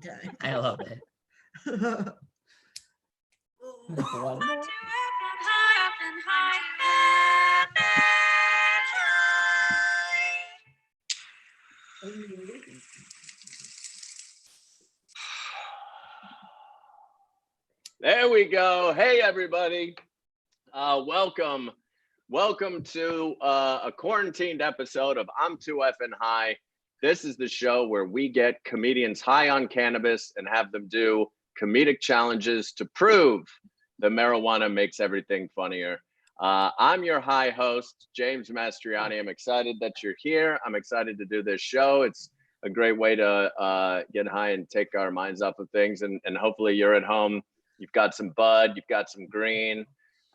time. I love it. One more. There we go. Hey, everybody. Welcome to a quarantined episode of I'm Too Effing High. This is the show where we get comedians high on cannabis and have them do comedic challenges to prove that marijuana makes everything funnier. I'm your high host, James Mastreani. I'm excited that you're here. I'm excited to do this show. It's a great way to get high and take our minds off of things. And hopefully you're at home. You've got some bud, you've got some green,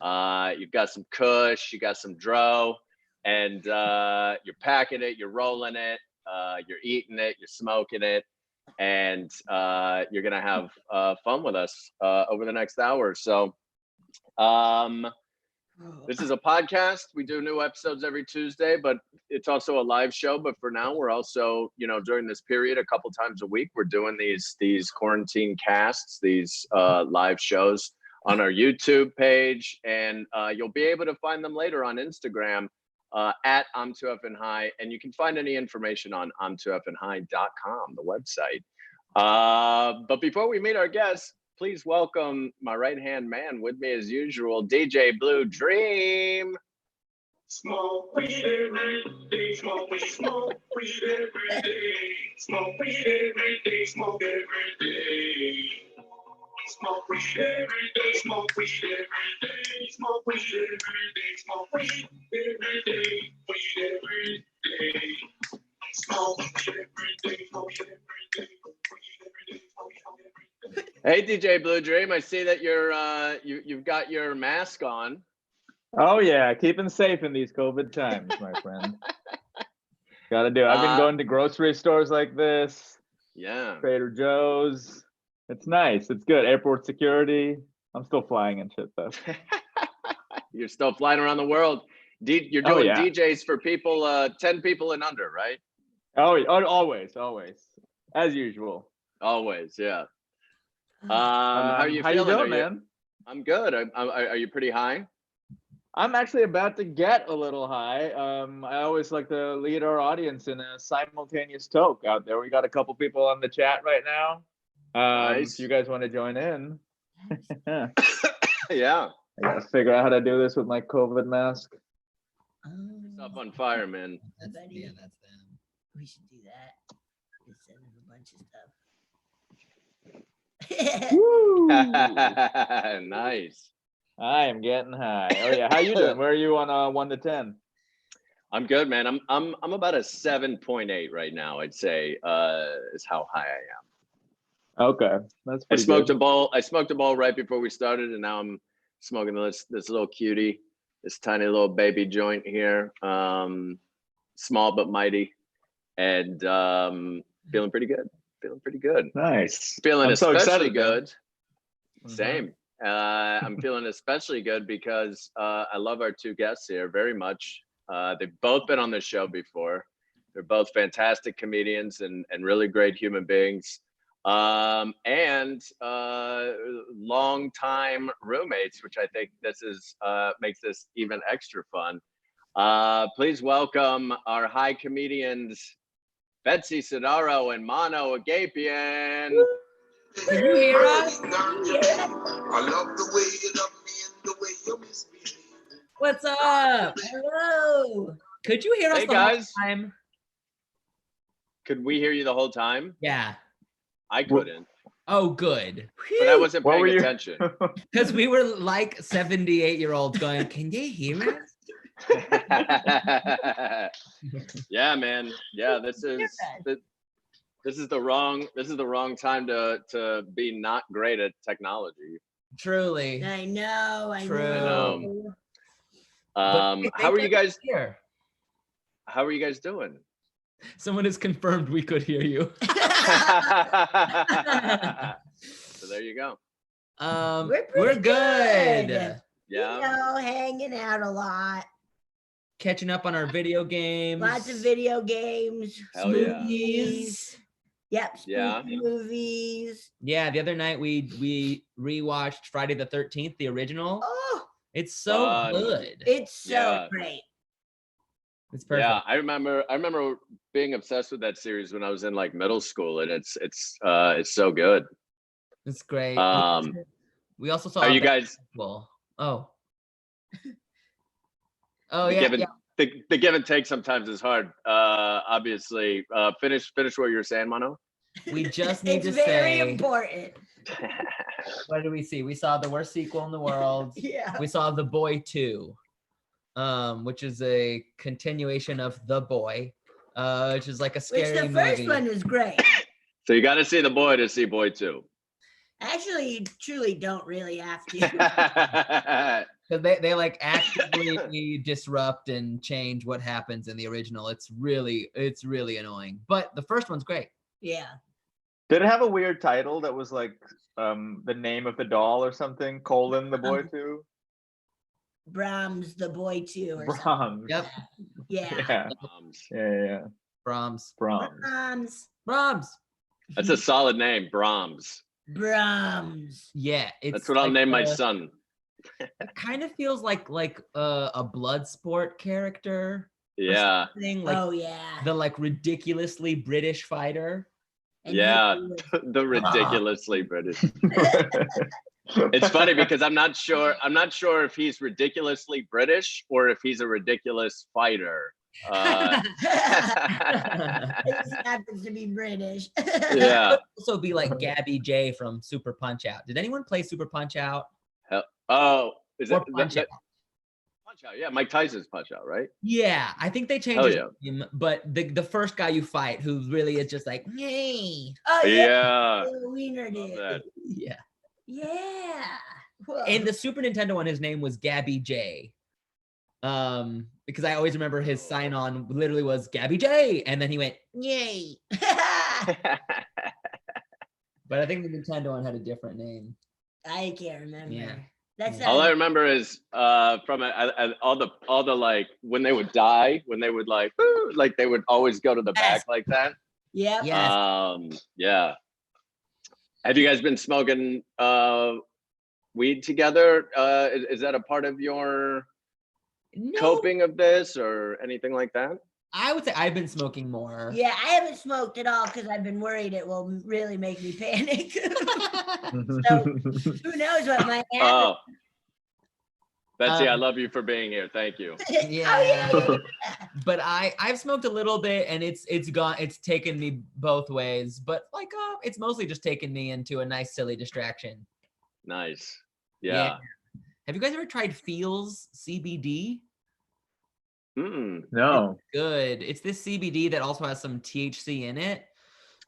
you've got some kush, you got some dro, and you're packing it, you're rolling it, you're eating it, you're smoking it, and you're gonna have fun with us over the next hour. So this is a podcast. We do new episodes every Tuesday, but it's also a live show. But for now, we're also, during this period, a couple times a week, we're doing these quarantine casts, these live shows on our YouTube page, and you'll be able to find them later on Instagram at I'm Too Effing High, and you can find any information on I'mTooEffingHigh.com, the website. But before we meet our guests, please welcome my right-hand man with me as usual, DJ Blue Dream. Smoke weed every day, smoke weed every day, smoke weed every day, smoke every day. Smoke weed every day, smoke weed every day, smoke weed every day, smoke weed every day, weed every day. Smoke weed every day, smoke weed every day, weed every day, smoke every day. Hey, DJ Blue Dream, I see that you've got your mask on. Oh yeah, keeping safe in these COVID times, my friend. Gotta do it. I've been going to grocery stores like this. Yeah. Trader Joe's. It's nice. It's good. Airport security. I'm still flying and shit though. You're still flying around the world. You're doing DJs for people, 10 people and under, right? Oh, always. As usual. Always, yeah. How are you feeling? How you doing, man? I'm good. Are you pretty high? I'm actually about to get a little high. I always like to lead our audience in a simultaneous toke out there. We got a couple people on the chat right now. Nice. If you guys want to join in. Yeah. I gotta figure out how to do this with my COVID mask. Yourself on fire, man. That's them. We should do that. Just send them a bunch of stuff. Woo! Nice. I am getting high. Oh yeah, how you doing? Where are you on 1 to 10? I'm good, man. I'm about a 7.8 right now. I'd say is how high I am. Okay, that's I pretty smoked good. a bowl. I smoked a bowl right before we started, and now I'm smoking this little cutie, this tiny little baby joint here. Small but mighty, and feeling pretty good. Nice. Feeling I'm so especially excited, good. man. Same. I'm feeling especially good because I love our two guests here very much. They've both been on the show before. They're both fantastic comedians and really great human beings. And long-time roommates, which I think this is makes this even extra fun. Please welcome our high comedians, Betsy Sodaro and Mano Agapion. Can you hear us? I love the way you love me and the way you miss me. What's up? Hello. Could you hear us Hey, the guys. whole time? Could we hear you the whole time? Yeah. I couldn't, Oh, good. but I wasn't What were paying you- attention. Because we were like 78-year-olds going, can you hear us? Yeah, man. Yeah, this is the wrong time to be not great at technology. Truly. I know. True. know. But How are you guys? here? How are you guys doing? Someone has confirmed we could hear you. So there you go. We're good. good. Yeah. Hanging out a lot. Catching up on our video games. Lots of video games. Hell yeah. Movies. Yep. Yeah. Spooky movies. Yeah, the other night we rewatched Friday the 13th, the original. Oh, It's so Fun. good. it's so Yeah. great. It's perfect. Yeah, I remember being obsessed with that series when I was in like middle school, and it's so good. It's great. Um, We also saw Are a you guys basketball. Oh. Oh the yeah, give and yeah. the give and take sometimes is hard. Obviously, finish what you were saying, Mano. We just need It's to very say important. what did we see? We saw the worst sequel in the world. Yeah. We saw The Boy 2, which is a continuation of The Boy, which is like a Which scary the first movie. one was great. So you got to see The Boy to see Boy 2. Actually, you truly don't really have to. Because they like actively disrupt and change what happens in the original. It's really annoying. But the first one's great. Yeah. Did it have a weird title that was like the name of the doll or something? Colon the boy too? Brahms, the boy too, or something. Brahms. Yep. Yeah. Yeah. Brahms. Brahms. Brahms. That's a solid name, Brahms. Brahms. Yeah, it's That's what I'll like name my son. It kind of feels like a blood sport character. or Yeah, something, like Oh yeah. the like ridiculously British fighter. And yeah, he was- the ridiculously British. It's funny because I'm not sure if he's ridiculously British or if he's a ridiculous fighter. It just happens to be British. Yeah. Also be like Gabby J from Super Punch Out. Did anyone play Super Punch Out? Oh, is Or it Punch Out? Punch Out? Yeah, Mike Tyson's Punch Out, right? Yeah, I think they changed Hell his yeah. name, but the first guy you fight who really is just like, yay. Oh yeah. Yeah. Little Wiener Love dude. that. Yeah. Yeah. Whoa. In the Super Nintendo one, his name was Gabby J. Because I always remember his sign on literally was Gabby J, and then he went, yay. But I think the Nintendo one had a different name. I can't remember. Yeah. That's Yeah. All I not, remember is from all the like when they would die, when they would like they would always go to the back like that. yep. Yeah. Yes. Yeah. Have you guys been smoking weed together? Is that a part of your No, coping of this or anything like that? I would say I've been smoking more. Yeah, I haven't smoked at all because I've been worried it will really make me panic. So who knows what might happen? Oh, Betsy, I Um, love you for being here. Thank you. Yeah. Oh, yeah. But I've smoked a little bit, and it's taken me both ways. But like, it's mostly just taken me into a nice silly distraction. Nice. Yeah. Have you guys ever tried Feels CBD? Mm, No. Good. It's this CBD that also has some THC in it.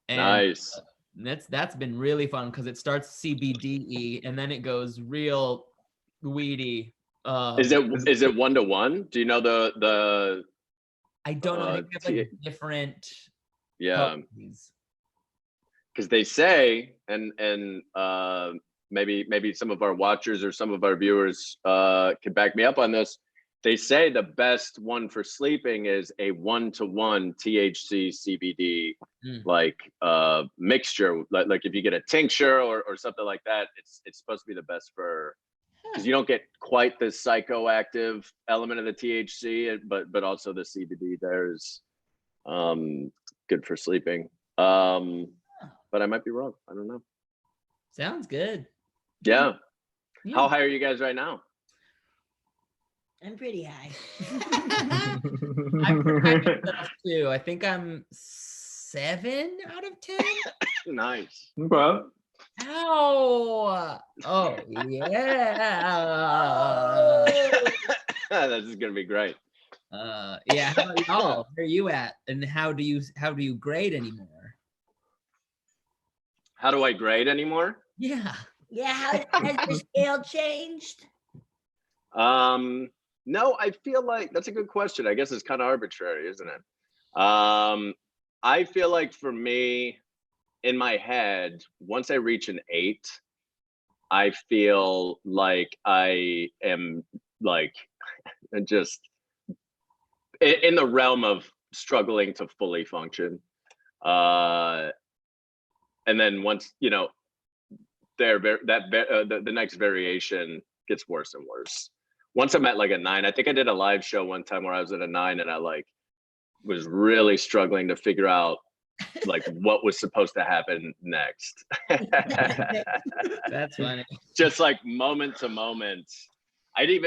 And nice. that's been really fun because it starts CBD and then it goes real weedy. Is it 1-to-1? Do you know the I don't know. I think they have like different. yeah, potencies. because they say and maybe some of our watchers or some of our viewers can back me up on this. They say the best one for sleeping is a 1-to-1 THC CBD like mixture. Like if you get a tincture or something like that, it's supposed to be the best for because you don't get quite the psychoactive element of the THC, but also the CBD there is good for sleeping. But I might be wrong. I don't know. Sounds good. Yeah. Yeah. How high are you guys right now? I'm pretty high. I'm pretty high too. I think I'm 7 out of 10. Nice. Okay. Ow! Oh yeah. This is gonna be great. Yeah. How about y'all? Where are you at? And how do you grade anymore? How do I grade anymore? Yeah. Yeah, how has your scale changed? No, I feel like that's a good question. I guess it's kind of arbitrary, isn't it? I feel like for me, in my head, once I reach an 8, I feel like I am like just in the realm of struggling to fully function. and then once the next variation gets worse and worse. Once I'm at like a 9, I think I did a live show one time where I was at a 9 and I like was really struggling to figure out like what was supposed to happen next. That's funny. Just like moment to moment. I do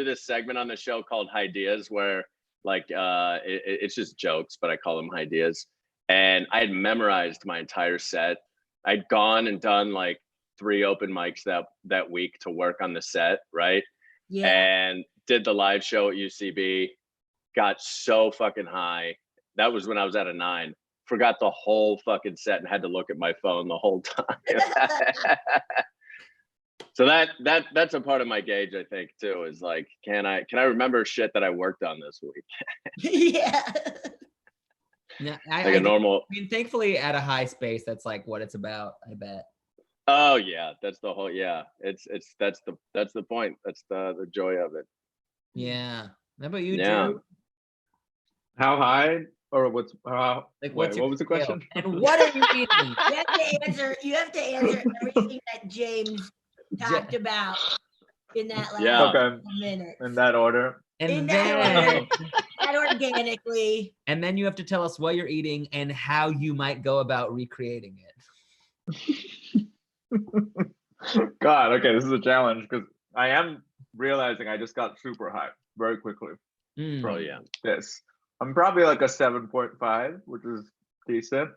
this segment on the show called Ideas where like it's just jokes, but I call them ideas. And I had memorized my entire set. I'd gone and done like 3 open mics that week to work on the set, right? Yeah. And did the live show at UCB, got so fucking high. That was when I was at a 9. Forgot the whole fucking set and had to look at my phone the whole time. So that's a part of my gauge, I think, too, is like, can I remember shit that I worked on this week? Yeah. Yeah, Like a normal. I mean, thankfully, at a high space, that's like what it's about. I bet. Oh yeah, that's the whole. Yeah, that's the point. That's the joy of it. Yeah. How about you, Yeah. Drew? How high or what's Like, what was the question? And what are you eating? You have to answer everything that James talked about in that last Yeah. Okay. minute. In that order. And In then, that organically. and then you have to tell us what you're eating and how you might go about recreating it. God, okay, this is a challenge because I am realizing I just got super high very quickly. Mm. Oh yeah. This. I'm probably like a 7.5, which is decent.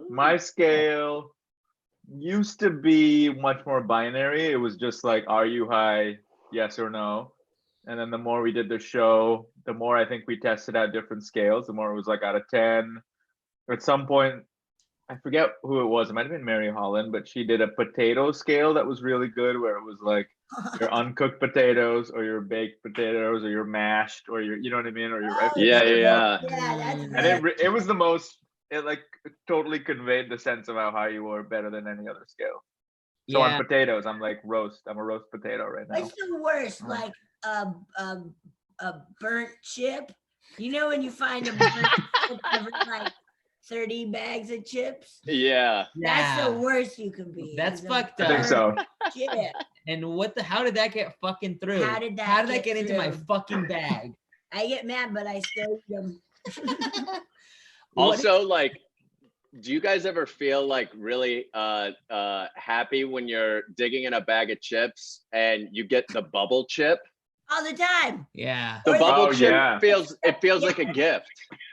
My scale used to be much more binary. It was just like, are you high? Yes or no. And then the more we did the show, the more I think we tested out different scales, the more it was like out of 10. At some point, I forget who it was. It might have been Mary Holland, but she did a potato scale that was really good, where it was like your uncooked potatoes or your baked potatoes or your mashed or your, you know what I mean? Or your Yeah. Yeah, that's And it was the most, it like totally conveyed the sense of how high you were better than any other scale. So Yeah. on potatoes, I'm like roast. I'm a roast potato right now. What's the worst? Like a burnt chip? You know when you find a burnt chip over like 30 bags of chips? Yeah. That's the worst you can be. That's is a fucked I think up. so. chip. And how did that get fucking through? How did that get into my through? fucking bag? I get mad, but I still eat them. Also, like, do you guys ever feel like really happy when you're digging in a bag of chips and you get the bubble chip? All the time. Yeah. The Or bubble Oh, chip yeah. feels like a gift.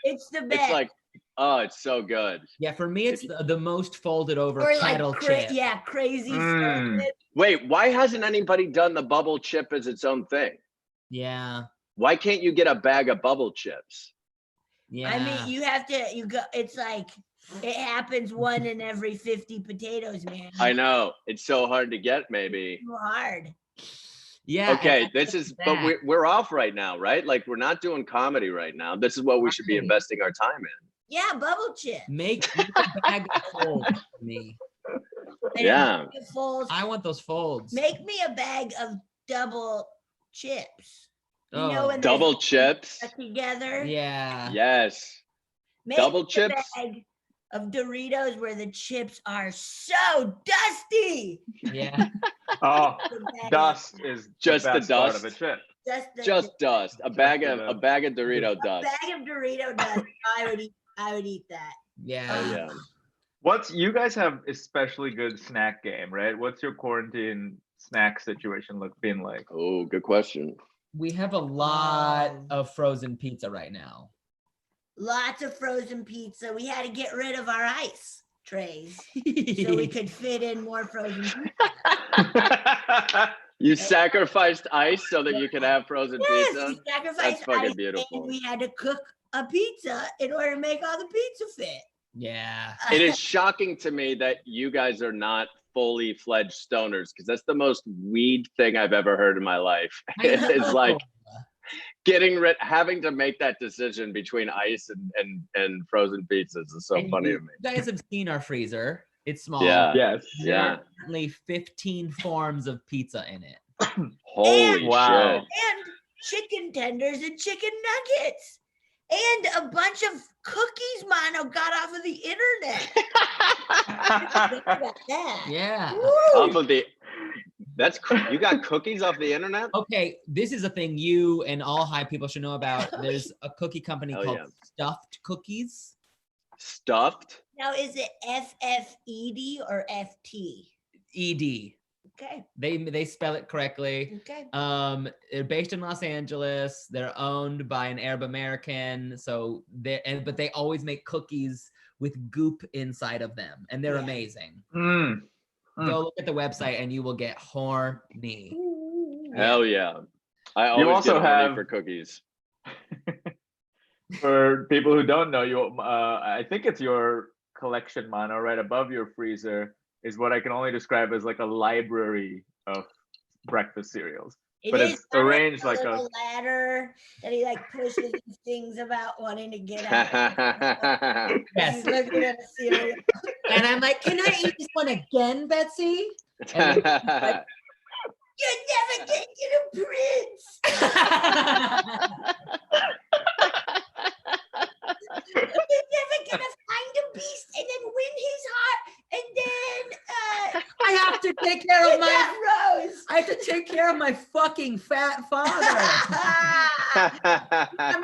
It's the best. It's like, oh, it's so good. Yeah, for me, it's the most folded over or kettle like chip. crazy Mm. syrup. Wait, why hasn't anybody done the bubble chip as its own thing? Yeah. Why can't you get a bag of bubble chips? Yeah. I mean, it's like it happens 1 in every 50 potatoes, man. I know it's so hard to get. Maybe. Too hard. yeah. Okay, and this is, but we're off right now, right? Like we're not doing comedy right now. This is what we should be Right. investing our time in. Yeah, bubble chip. make a bag of folds for me. And Yeah. it folds. I want those folds. Make me a bag of double chips. You know Oh, when Double chips. they're together. Yeah. Yes. Make double me a chips. bag of Doritos where the chips are so dusty. Yeah. Oh, The bag dust is Just the best part of a dust. chip. Just Dust. A bag the of Dorito a dust. bag of Dorito dust. I would eat that. Yeah. Oh yeah. You guys have especially good snack game, right? What's your quarantine snack situation been like? Oh, good question. We have a lot of frozen pizza right now. Lots of frozen pizza. We had to get rid of our ice trays so we could fit in more frozen pizza. You sacrificed ice so that you could have frozen Yes, pizza. we sacrificed That's fucking ice beautiful. and we had to cook a pizza in order to make all the pizza fit. Yeah. It is shocking to me that you guys are not fully fledged stoners, because that's the most weed thing I've ever heard in my life. It's like having to make that decision between ice and frozen pizzas is so And funny to you me. guys have seen our freezer. It's small. Yeah. Yes. Yeah. Only 15 forms of pizza in it. Holy Wow. shit. And chicken tenders and chicken nuggets. And a bunch of cookies Mano got off of the internet. Think about that. Yeah. Off of the, you got cookies off the internet? Okay, this is a thing you and all high people should know about. There's a cookie company Hell called yeah. Stuffed Cookies. Stuffed? Now, is it FFED or FT? ED. Okay. They spell it correctly. Okay. They're based in Los Angeles. They're owned by an Arab American. So but they always make cookies with goop inside of them, and they're Yeah. amazing. Mm. Go look at the website, and you will get horny. Hell yeah. I You always also get horny have- for cookies. For people who don't know, I think it's your collection, Mano, right above your freezer is what I can only describe as like a library of breakfast cereals. But is it's arranged like little a ladder that he like pushes and things about wanting to get out. Yes. He's looking at a cereal. And I'm like, can I eat this one again, Betsy? And then You're never gonna get a prince. You're never gonna find a beast and then win his heart and then I have to take care of get my that rose. I have to take care of my fucking fat father. I'm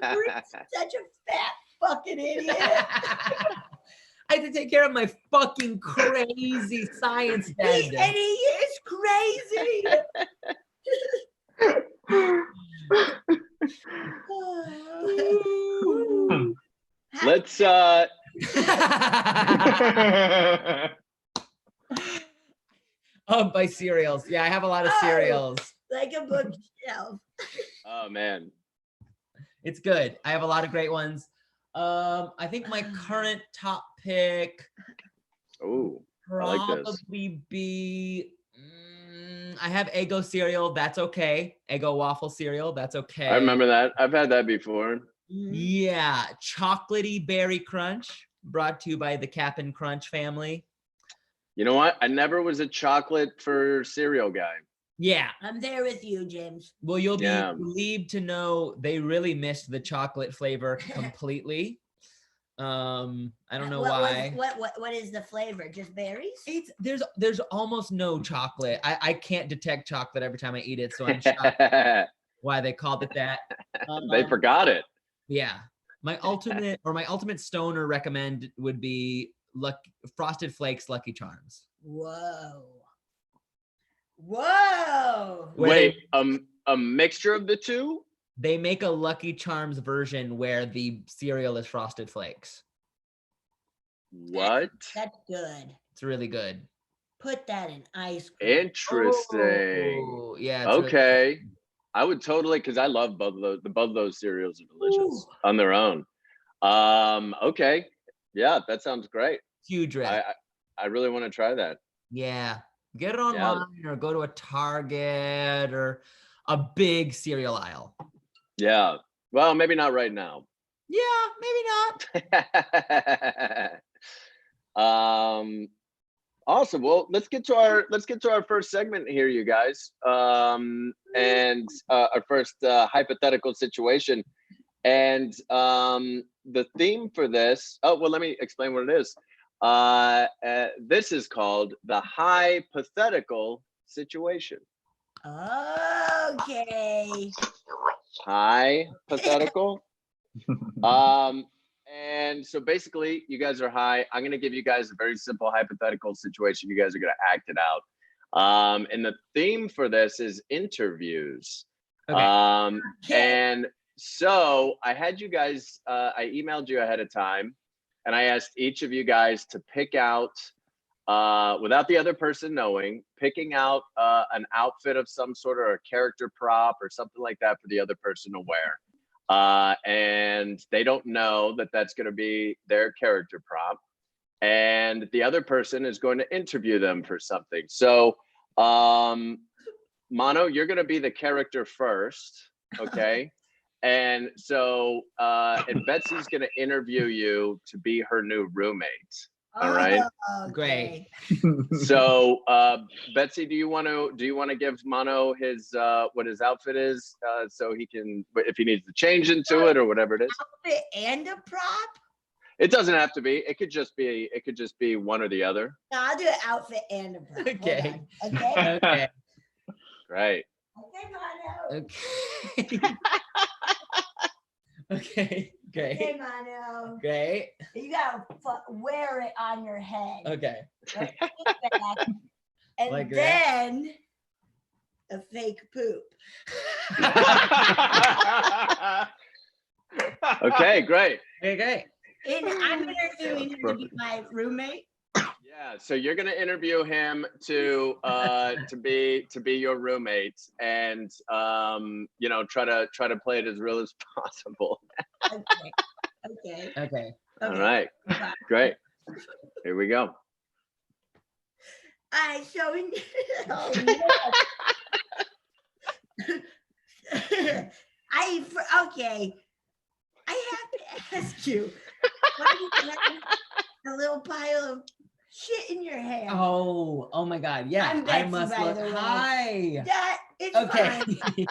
such a fat fucking idiot. I have to take care of my fucking crazy science And dad. he is crazy. Let's By cereals. Yeah, I have a lot of Oh. cereals. Like a bookshelf. oh man. It's good. I have a lot of great ones. I think my current top pick Oh, I like this. probably be. I have Eggo cereal. That's okay. Eggo waffle cereal. That's okay. I remember that. I've had that before. Yeah, chocolatey berry crunch, brought to you by the Cap'n Crunch family. You know what? I never was a chocolate for cereal guy. Yeah. I'm there with you, James. Well, you'll be Yeah. relieved to know they really missed the chocolate flavor completely. I don't know why. What is the flavor? Just berries? There's almost no chocolate. I can't detect chocolate every time I eat it, so I'm shocked They why they called it that. forgot it. Yeah. My ultimate stoner recommend would be Frosted Flakes Lucky Charms. Whoa. Where Wait, a mixture of the two? They make a Lucky Charms version where the cereal is Frosted Flakes. What? That's good. It's really good. Put that in ice cream. Interesting. Oh, yeah. it's really Okay. good. I would totally, because I love both of those. Both of those cereals are delicious Ooh. on their own. Okay. Yeah, that sounds great. Huge rip. I really want to try that. Yeah. Get it online or go to a Target or a big cereal aisle. Yeah. Well, maybe not right now. Yeah, maybe not. Awesome. Well, let's get to our first segment here, you guys. And our first hypothetical situation. And the theme for this. Oh, well, let me explain what it is. This is called the hypothetical situation. Okay. Hypothetical. And so basically, you guys are high. I'm gonna give you guys a very simple hypothetical situation. You guys are gonna act it out. And the theme for this is interviews. Okay. And so I had you guys. I emailed you ahead of time, and I asked each of you guys to pick out, without the other person knowing, picking out an outfit of some sort or a character prop or something like that for the other person to wear. And they don't know that that's going to be their character prop. And the other person is going to interview them for something. So, Mano, you're going to be the character first, okay? And so, and Betsy's going to interview you to be her new roommate. All right. Oh, Great. So, Betsy, do you want to give Mano his what his outfit is, so he can, if he needs to change into it or whatever it is? Outfit and a prop? It doesn't have to be. It could just be one or the other. No, I'll do an outfit and a prop. Okay. Hold on. Okay. Okay. Right. Okay, Mano. Okay. Okay. Okay, Great. Mano. Great. You gotta wear it on your head. Okay. Right back, and Like that? then a fake poop. Okay, great. Okay. Great. And I'm interviewing him to be my roommate. Yeah, so you're gonna interview him to be your roommate, and you know, try to play it as real as possible. Okay. Okay. Okay. All Okay. right, Bye. great. Here we go. I so okay. I have to ask you, why do you have a little pile of shit in your hair? Oh my God. Yeah. I'm I Betsy, must by look the way. high. That it's Okay.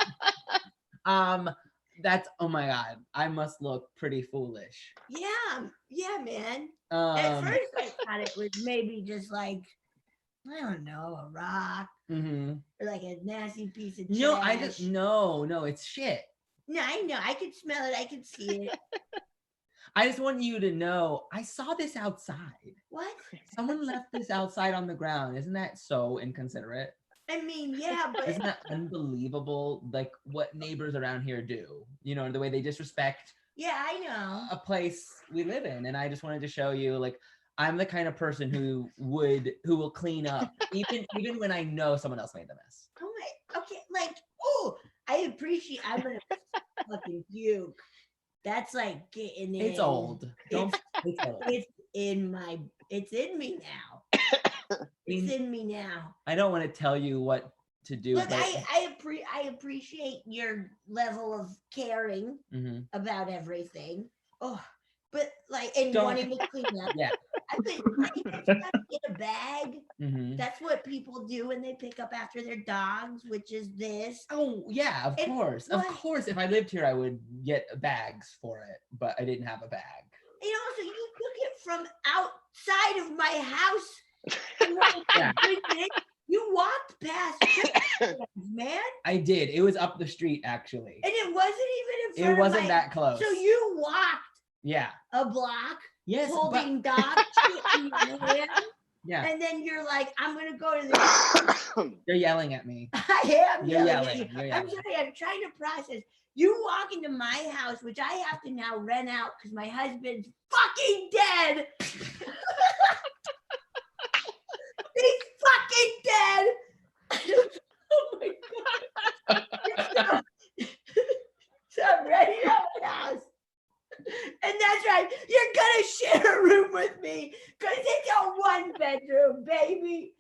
fine. That's, oh my God. I must look pretty foolish. Yeah, man. At Um, first I thought it was maybe just like, I don't know, a rock mhm. or like a nasty piece of trash. No, no, it's shit. No, I know. I could smell it. I could see it. I just want you to know, I saw this outside. What? Someone left this outside on the ground. Isn't that so inconsiderate? I mean, yeah, but Isn't that unbelievable? Like what neighbors around here do, you know, the way they disrespect yeah, I know. a place we live in. And I just wanted to show you, like, I'm the kind of person who will clean up even when I know someone else made the mess. Oh my, okay, like, oh, I appreciate. I'm gonna fucking puke. That's like getting in. It's old. Don't. It's old. It's in me now. It's in me now. I don't want to tell you what to do. Look, but I appreciate your level of caring Mhm. about everything. Oh, but like, and Don't- wanting to clean up. Yeah. I think you gotta get a bag. Mhm. That's what people do when they pick up after their dogs, which is this. Oh yeah, of And course. what- Of course, if I lived here, I would get bags for it, but I didn't have a bag. And also, you took it from outside of my house. And when Yeah. I bring it, you walked past chickens, man, I did. It was up the street, actually. and it wasn't even in It front wasn't of my. that close. So you walked Yeah. a block Yes. holding dog shit in your hand, Yeah. and then you're like, "I'm gonna go to the." You're yelling at me. I am You're yelling. yelling. At you. You're I'm yelling. sorry. I'm trying to process. You walk into my house, which I have to now rent out because my husband's fucking dead. He's fucking dead. Oh my god. So I'm renting out my house. And that's right. You're gonna share a room with me because it's a 1-bedroom, baby.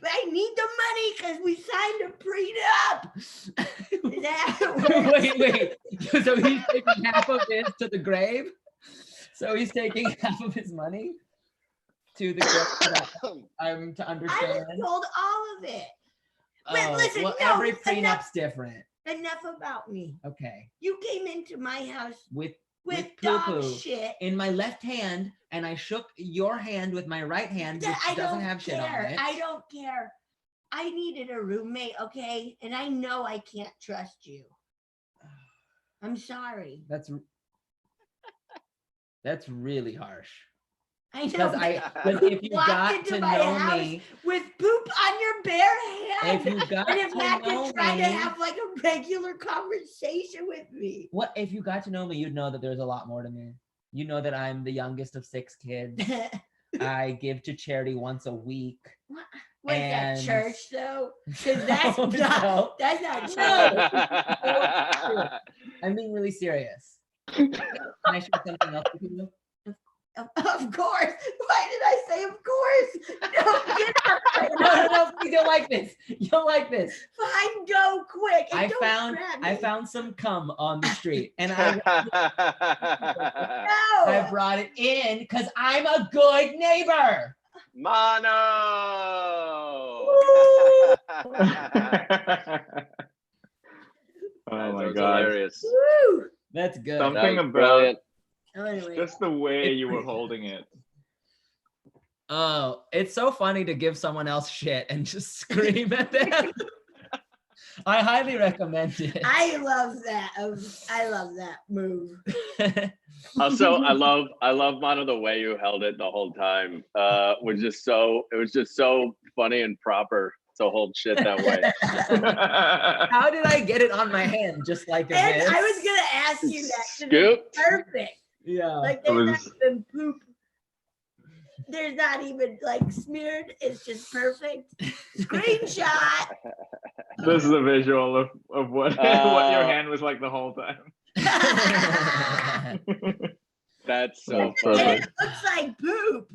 But I need the money because we signed a prenup. Is that how it works? Wait. So he's taking half of this to the grave? So he's taking half of his money to the grave? I'm to I understand. was told all of it. But listen, well, no, every prenup's enough- different. Enough about me. Okay. You came into my house With with poo-poo dog shit. in my left hand, and I shook your hand with my right hand, which I doesn't don't have shit on care. it. I don't care. I needed a roommate, okay? And I know I can't trust you. I'm sorry. That's really harsh. I know. Because if you Walked got into to my know house me, with poop on your bare hand. if you got and if you to had know to try me, to have like a regular conversation with me. what if you got to know me, you'd know that there's a lot more to me. You know that I'm the youngest of 6 kids. I give to charity once a week. Was And- that church though? Because that's No, not no. that's not church. No. I'm being really serious. Can I share something else with you? Of course. Why did I say of course? No, get out right now. no, you'll like this. You'll like this. Fine, go quick. And I don't grab me. found some cum on the street, and No. I brought it in because I'm a good neighbor. Mano. Oh my That was god. hilarious. Woo. That's good. Something That was about brilliant. Oh, anyway. just the way you were holding it. Oh, it's so funny to give someone else shit and just scream at them. I highly recommend it. I love that. I love that move. Also, I love Mano, the way you held it the whole time. It was just so funny and proper to hold shit that way. How did I get it on my hand just like this? And I was gonna ask you that. 'cause Scoop. it's perfect. Yeah. Like there's not even poop. There's not even like smeared. It's just perfect. Screenshot. This is a visual of what what your hand was like the whole time. That's so That's funny. And it looks like poop.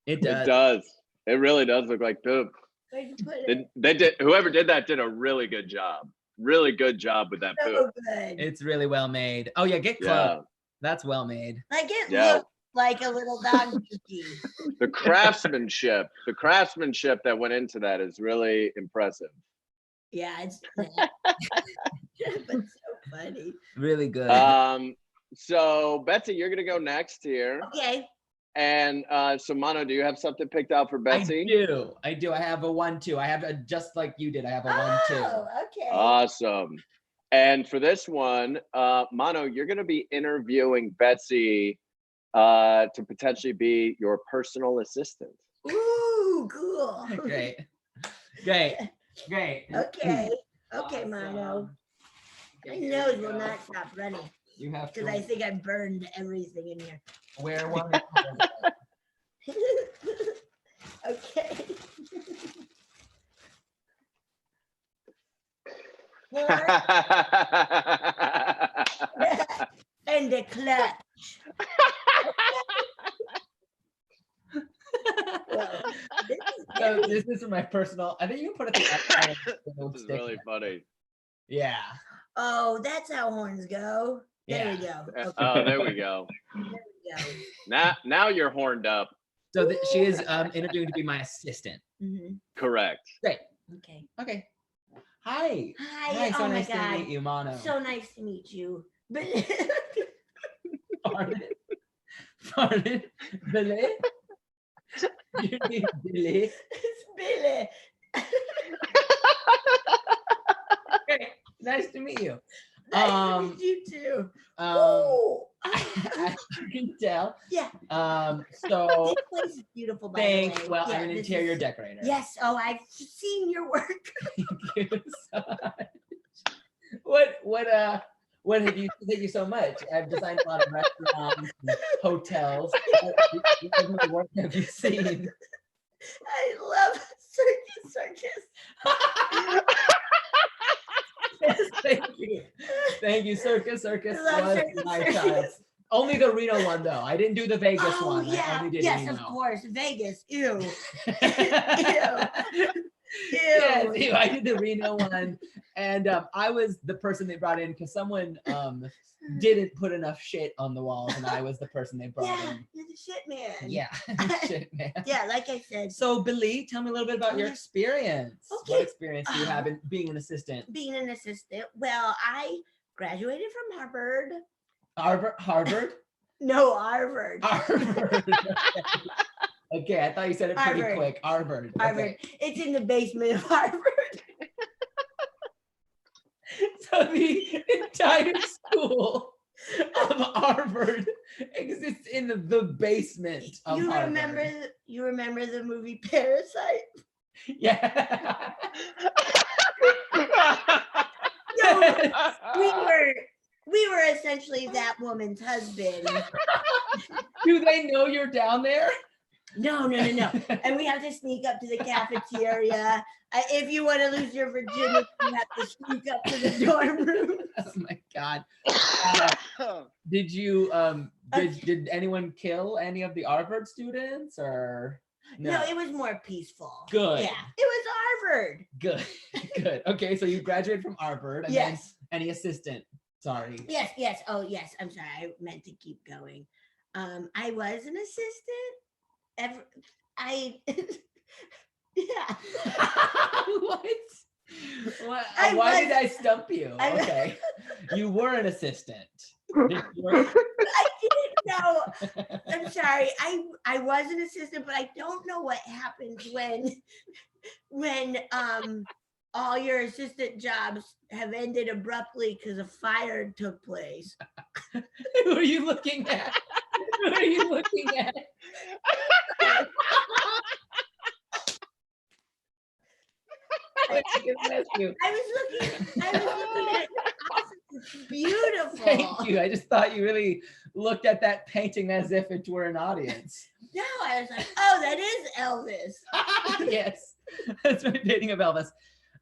It does. It does. It really does look like poop. Where'd you put it? They did. Whoever did that did a really good job. Really good job with that So poop. good. It's really well made. Oh yeah, get close. Yeah. That's well made. Like it Yeah. looked like a little dog cookie. The craftsmanship that went into that is really impressive. Yeah, it's but so funny. Really good. So Betsy, you're gonna go next here. Okay. And so Mano, do you have something picked out for Betsy? I do. I have a 1-2. I have a, just like you did. I have a 1-2. Oh, okay. Awesome. And for this one, Mano, you're gonna be interviewing Betsy to potentially be your personal assistant. Ooh, cool. Great. Okay. Okay, Mano. My nose will not stop running You have because to I think I burned everything in here. wear one. Okay. And the clutch. Well, So this is my personal. I think you can put it the This is really funny. Yeah. Oh, that's how horns go. There we go. Okay, Oh, there we go. there we go. Now you're horned up. So she is interviewing to be my assistant. Mhm. Correct. Great. Okay. Okay. Hi. Hi. So Oh my nice to God. meet you, Mano. So nice to meet you. But Pardon. Pardon. Billy. Your name Billy. it's Billy. Great. Nice to meet you. Nice to meet you too. Um, Oh, as you can tell. yeah. So This place is beautiful. By thanks. the way. Well, Yeah, I'm an this interior is- decorator. Yes. Oh, I've seen your work. Thank you so much. What have you thank you so much? I've designed a lot of restaurants and hotels. What work have you seen? I love circus. Thank you. Thank you. Circus I was love circus, my circus. child. Only the Reno one though. I didn't do the Vegas Oh one. I yeah. only did Yes, Reno. of course. Vegas. Ew. Yes, Ew. I did the Reno one, and I was the person they brought in because someone didn't put enough shit on the walls, and I was the person they brought Yeah, in. you're the shit man. Yeah, shit, man. Yeah, like I said, So, Billy, tell me a little bit about your experience. Okay. What experience do you have in being an assistant? being an assistant. Well, I graduated from Harvard. Harvard? No, Harvard. Harvard. Okay, I thought you said it pretty Harvard. quick. Harvard. Harvard. Okay. It's in the basement of Harvard. So the entire school of Harvard exists in the basement of You Harvard. remember the movie Parasite? Yeah. No, we were essentially that woman's husband. Do they know you're down there? No. And we have to sneak up to the cafeteria. If you want to lose your virginity, you have to sneak up to the dorm room. Oh my God. Did you did anyone kill any of the Harvard students or? No, it was more peaceful. Good. Yeah, it was Harvard. Good. Good. Okay, so you graduated from Harvard. And Yes. Then any assistant. Sorry. Yes. Oh, yes. I'm sorry. I meant to keep going. I was an assistant. Yeah. What? Why did I stump you? Okay. You were an assistant. I didn't know. I'm sorry. I was an assistant, but I don't know what happens when all your assistant jobs have ended abruptly because a fire took place. Who are you looking at? Who are you looking at? I was looking at your office. It's beautiful. Thank you. I just thought you really looked at that painting as if it were an audience. No, I was like, oh, that is Elvis. Yes, that's my painting of Elvis.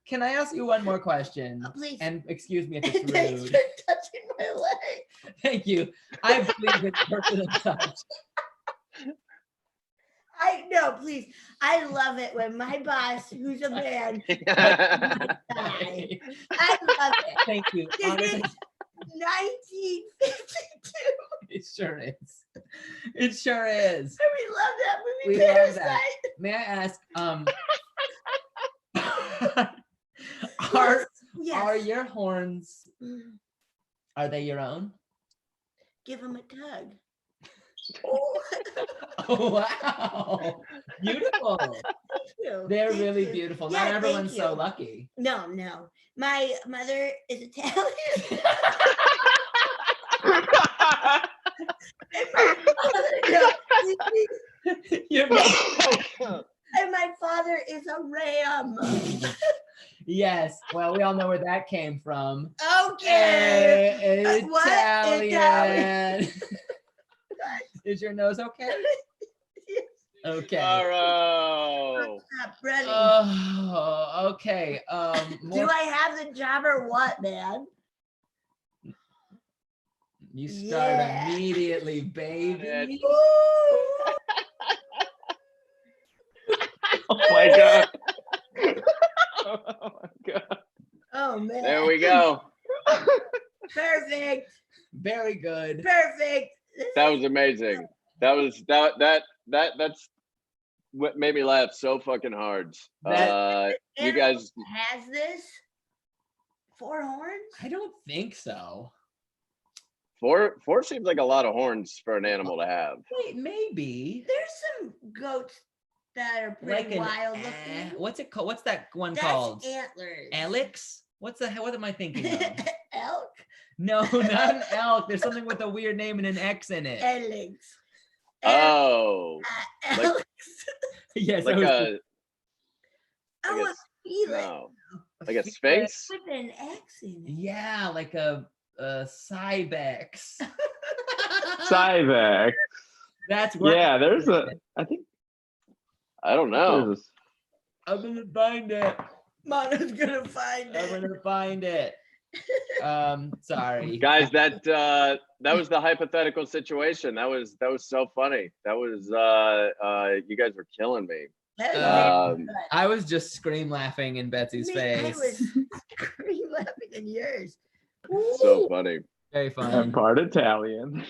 Can I ask you one more question? Oh, please. And excuse me if it's Thanks rude. for touching my leg. Thank you. I believe it's personal touch. No, please. I love it when my boss, who's a man, touches my thigh. I love it. Thank you. This Honestly, is 1952. it sure is. It sure is. We love that movie. We love Parasite. that. May I ask, Yes. are your horns, Mm. are they your own? Give him a tug. Oh, wow. Beautiful. Thank you. They're Thank really you. beautiful. Yeah, Not thank everyone's so you. lucky. No. My mother is Italian. And my father, Your and my father is a ram. Yes. Well, we all know where that came from. Okay. What? Italian. Is your nose okay? Okay. Tomorrow. Stop running. Oh, okay. Do I have the job or what, man? You start Yeah. immediately, baby. Oh my god. Oh my god. Oh man. There we go. Perfect. Very good. Perfect. That was amazing. That's what made me laugh so fucking hard. You Animal guys, has this 4 horns? I don't think so. four seems like a lot of horns for an animal to have. Wait, maybe. There's some goats that are pretty an wild looking. what's it called? What's that one That's called? antlers. Alex? What am I thinking of? Elk? No, not an elk. There's something with a weird name and an X in it. Alex. Oh, Alex. Yes. like I was a Oh, like a feline. no, like a sphinx. With an X in it. Yeah, like a Cybex. Cybex. That's where Yeah, there's a. I think I don't know. there's I'm gonna find it. Mano's gonna find I'm it. gonna find it. Sorry. Guys, that was the hypothetical situation. That was so funny. That was you guys were killing me. That was Um, I was just scream laughing in Betsy's I face. was scream laughing in yours. So funny. Very a. fun. I'm part Italian.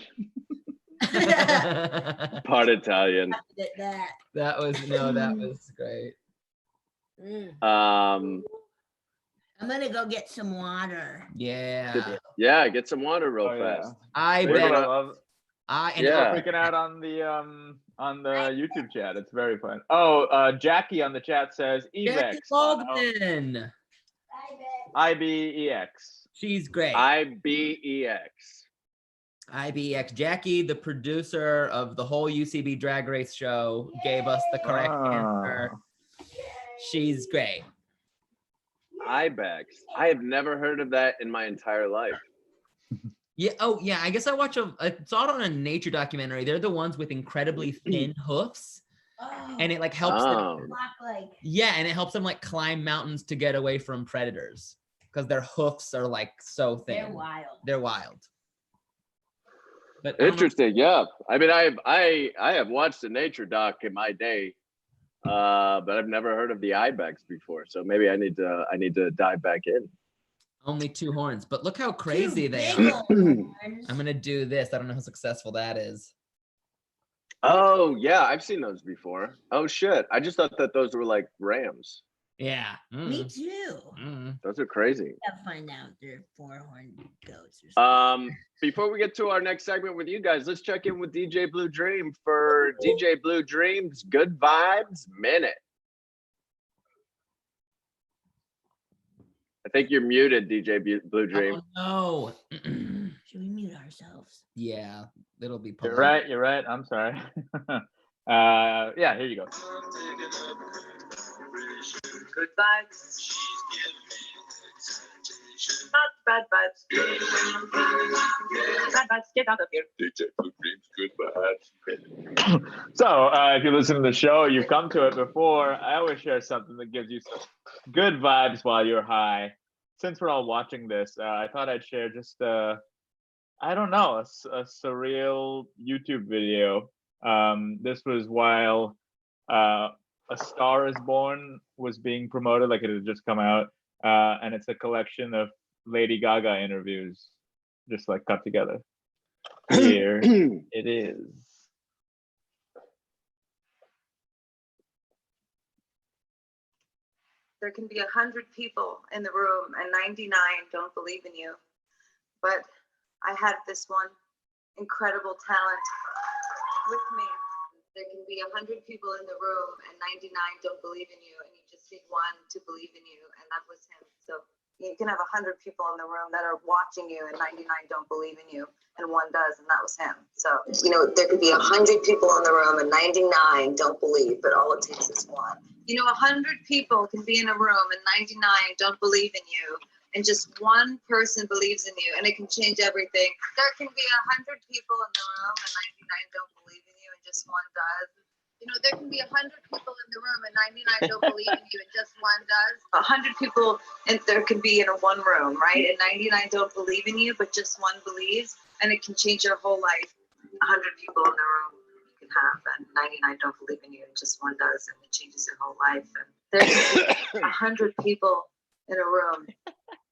Part Italian. That was great. I'm gonna go get some water. Yeah. Yeah, get some water real Oh, yeah. fast. I People bet love Yeah. freaking out on the YouTube chat. It's very fun. Oh, Jackie on the chat says Jackie Evex. Baldwin. IBEX. She's great. IBEX. IBX. Jackie, the producer of the whole UCB Drag Race show, gave us the correct answer. She's great. Ibex. I have never heard of that in my entire life. Yeah. Oh, yeah. I guess I saw it on a nature documentary. They're the ones with incredibly thin hoofs, and it like helps them. Oh. Yeah, and it helps them like climb mountains to get away from predators because their hoofs are like so thin. They're wild. They're wild. But I don't know- Interesting. Yeah. I mean, I have watched a nature doc in my day. but I've never heard of the ibex before. So maybe I need to dive back in. Only 2 horns, but look how crazy they big are. ol' horns. I'm gonna do this. I don't know how successful that is. Oh yeah, I've seen those before. Oh shit, I just thought that those were like rams. Yeah. Me too. Those are crazy. I'll find out they're 4-horned goats or something. Before we get to our next segment with you guys, let's check in with DJ Blue Dream for DJ Blue Dream's Good Vibes Minute. I think you're muted, DJ Blue Dream. Oh no. Should we mute ourselves? Yeah, it'll be You're polite. right. I'm sorry. Yeah, here you go. Good vibes. Not bad vibes. Bad vibes, get out of here. DJ Blue Dream's Good Vibes. So, if you listen to the show, you've come to it before. I always share something that gives you some good vibes while you're high. Since we're all watching this, I thought I'd share just I don't know, a surreal YouTube video. This was while A Star Is Born was being promoted, like it had just come out, and it's a collection of Lady Gaga interviews, just like cut together. Here it is. There can be 100 people in the room and 99 don't believe in you. But I had this one incredible talent with me. There can be 100 people in the room and 99 don't believe in you, and you just need one to believe in you, and that was him. So you can have 100 people in the room that are watching you and 99 don't believe in you, and one does, and that was him. So, you know, there could be 100 people in the room and 99 don't believe, but all it takes is one. You know, 100 people can be in a room and 99 don't believe in you, and just one person believes in you, and it can change everything. There can be 100 people in the room and 99 don't believe in you, and just one does. You know, there can be 100 people in the room and 99 don't believe in you, and just one does. 100 people, and there can be in a one room, right? And 99 don't believe in you, but just one believes, and it can change your whole life. 100 people in the room you can have, and 99 don't believe in you, and just one does, and it changes your whole life. And there can be 100 people in a room,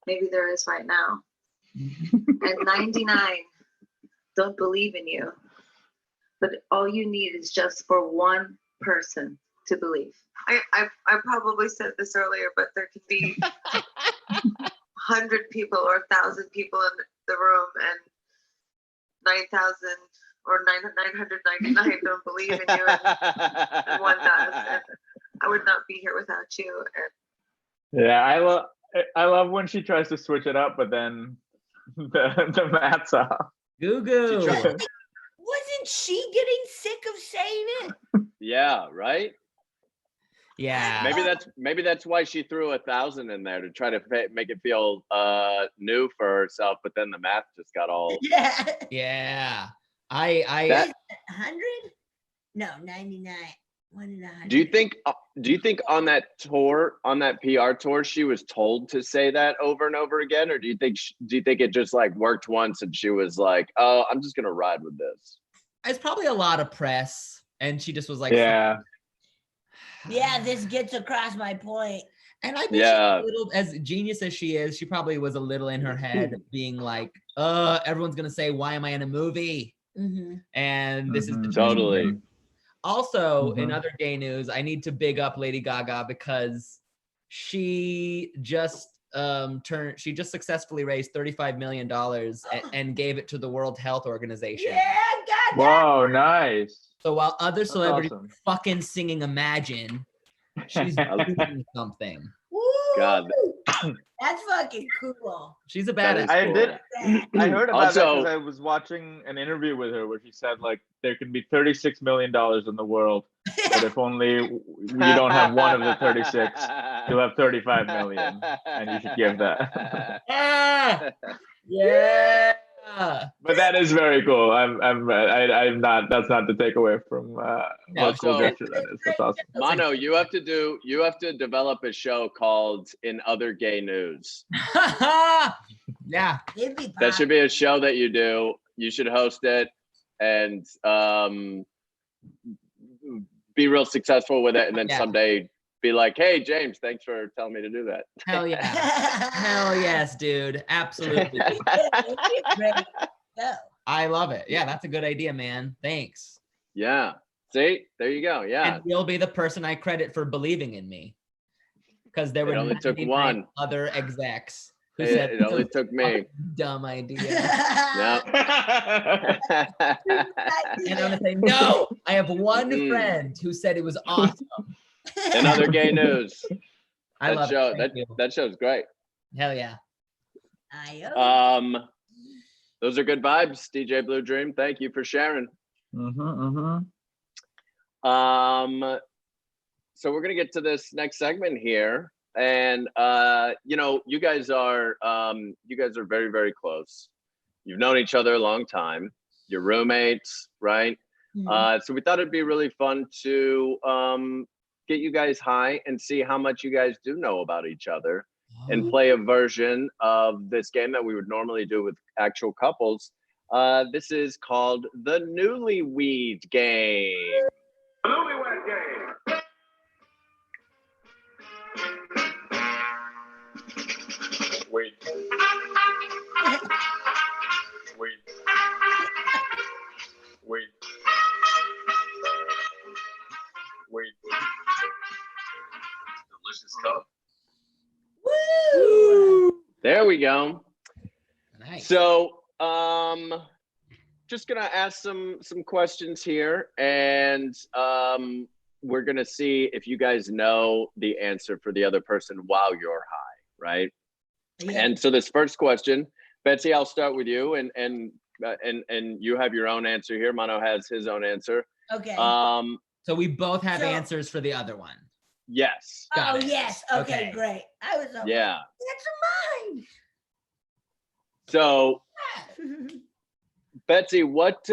maybe there is right now, and 99 don't believe in you. But all you need is just for one person to believe. I probably said this earlier, but there could be 100 people or 1,000 people in the room, and 9,000 or 999 don't believe in you, and one does. And I would not be here without you. And Yeah, I love when she tries to switch it up, but then the math's off. Goo goo. Wasn't she getting sick of saying it? Yeah, right. Yeah. Maybe that's why she threw 1,000 in there to try to make it feel new for herself. But then the math just got all. Yeah. Yeah. That- 100? No, 99. 1 in 100. Do you think on that tour, on that PR tour, she was told to say that over and over again, or do you think it just like worked once and she was like, oh, I'm just gonna ride with this? It's probably a lot of press, and she just was like, Yeah. Yeah, this gets across my point. And I think Yeah. she's a little, as genius as she is, she probably was a little in her head being like, everyone's gonna say, why am I in a movie? Mm-hmm. And this is the Totally. Also, in Mhm. other gay news, I need to big up Lady Gaga because she just she just successfully raised $35 million and gave it to the World Health Organization. Yeah, God. Whoa, nice. So while other That's celebrities awesome. fucking singing Imagine, she's doing something. Woo! God. That's fucking cool. She's a That is badass. cool. I heard about that Also- because I was watching an interview with her where she said like there can be $36 million in the world, but if only you don't have one of the 36, you'll have 35 million, and you should give that. Ah! Yeah. But that is very cool. I'm not. That's not to take away from what cool Also- gesture that is. That's awesome. Mano, you have to develop a show called In Other Gay News. Yeah. It'd be That should be a show that you do. You should host it and be real successful with it, and then Yeah. someday be like, hey, James, thanks for telling me to do that. Hell yeah. Hell yes, dude. Absolutely. Great. Go. I love it. Yeah, that's a good idea, man. Thanks. Yeah. See, there you go. Yeah. And you'll be the person I credit for believing in me. Because there It were only took 99 one. other execs who said It only took me. dumb idea. No. And I'm gonna say, no, I have one friend who said it was awesome. In other gay news, I love show it. Thank you. that show's great. Hell yeah. Those are good vibes, DJ Blue Dream. Thank you for sharing. So we're gonna get to this next segment here, and you know, you guys are very, very close. You've known each other a long time. You're roommates, right? So we thought it'd be really fun to get you guys high and see how much you guys do know about each other, and play a version of this game that we would normally do with actual couples. This is called the Newlywed Game. Newlywed Game. Wait. Wait. Wait. Wait. Delicious cup. Woo! There we go. Nice. So, just gonna ask some questions here, and we're gonna see if you guys know the answer for the other person while you're high, right? Yeah. And so this first question, Betsy, I'll start with you, and you have your own answer here. Mano has his own answer. Okay. So we both have So- answers for the other one. Yes. Got Oh it. yes. Okay, Okay. great. I was like, Yeah. that's So mine. Betsy, what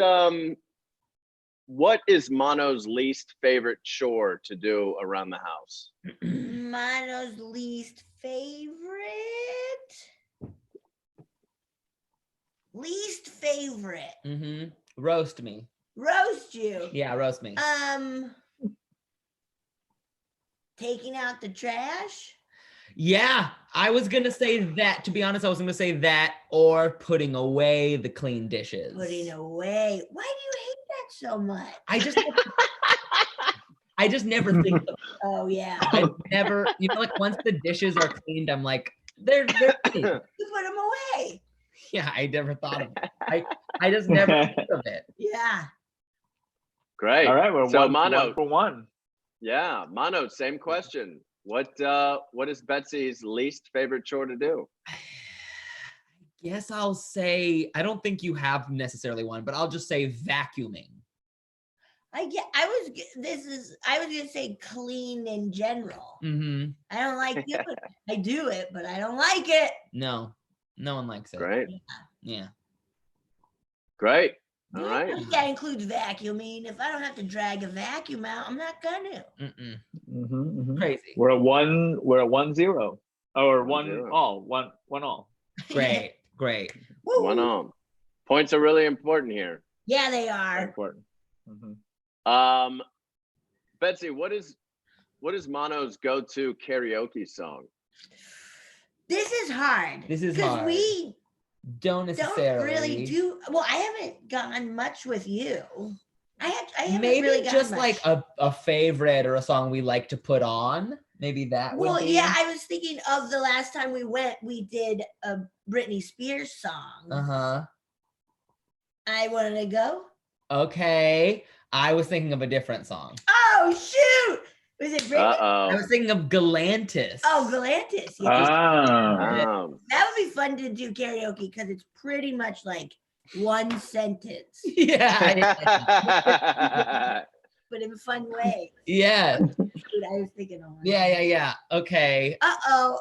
is Mano's least favorite chore to do around the house? Mano's least favorite. Least favorite. Roast me. Roast you. Yeah, roast me. Taking out the trash. Yeah, I was gonna say that. To be honest, I was gonna say that or putting away the clean dishes. Putting away. Why do you hate that so much? I just never think of, Oh yeah. I never, you know, like once the dishes are cleaned, I'm like, they're clean. You put them away. Yeah, I never thought of it. I just never think of it. Yeah. Great. All right, we're So one Mano, for one. yeah, Mano, same question. What is Betsy's least favorite chore to do? Guess I'll say, I don't think you have necessarily one, but I'll just say vacuuming. I was gonna say clean in general. Mm-hmm. I don't like doing it. I do it, but I don't like it. No one likes it. Great. Yeah. Great. All Yeah, right. I think that includes vacuuming. If I don't have to drag a vacuum out, I'm not gonna. Crazy. We're at 1-0. Or 1-0. one all. Great. Woo. One on. Points are really important here. Yeah, they Very are. important. Betsy, what is Mano's go-to karaoke song? This is hard. This is because hard. we Don't don't necessarily. really do. Well, I haven't gone much with you. I haven't Maybe really gone just much. like a favorite or a song we like to put on. Maybe that would Well, be. yeah, I was thinking of the last time we went. We did a Britney Spears song. Uh-huh. I wanted to go. Okay. I was thinking of a different song. Oh shoot! Was it Britney? I Uh-oh. was thinking of Galantis. Oh, Galantis. Yeah. Ah. That would be fun to do karaoke because it's pretty much like one sentence, Yeah. but in a fun way. Yeah. Dude, I was thinking of one. Yeah. Okay. Uh-oh.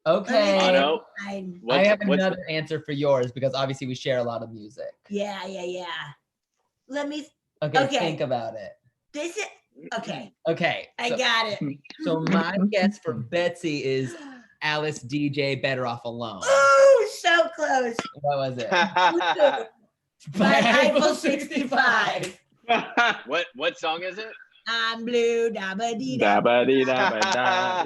Okay. Mano, I what's- have what's- another answer for yours because obviously we share a lot of music. Yeah. Let me, Okay, Okay. think about it. this is, okay, Okay. I so, got it. so my guess for Betsy is Alice DJ Better Off Alone. Ooh, so close. What was it? By Eiffel 65. what song is it? I'm blue, dabba-dee, Dabba-dee-dabba-da.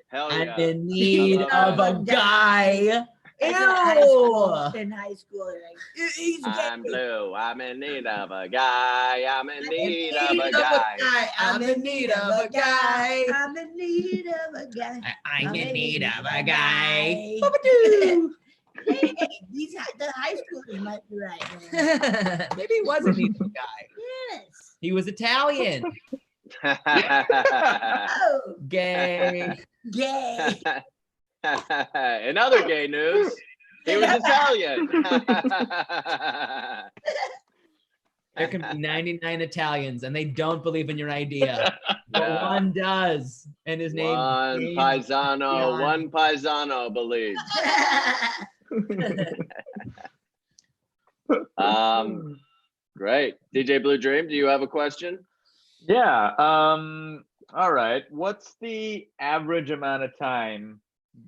Hell I'm yeah. in need I of love a guy. In Ew. high school, they're like, he's I'm gay. blue. I'm in need of a guy. I'm in need of a Need of a guy. guy. I'm in need of a guy. I'm in need of a guy. I'm in need of a guy. Hey, the high schoolers might be right. Man. Maybe he was in need of a guy. Yes. He was Italian. Oh, Gay. gay. In other gay news, he was Italian. There can be 99 Italians and they don't believe in your idea. But Yeah. one does. And his name One is paisano, John. one paisano believes. Great. DJ Blue Dream, do you have a question? Yeah. All right. What's the average amount of time how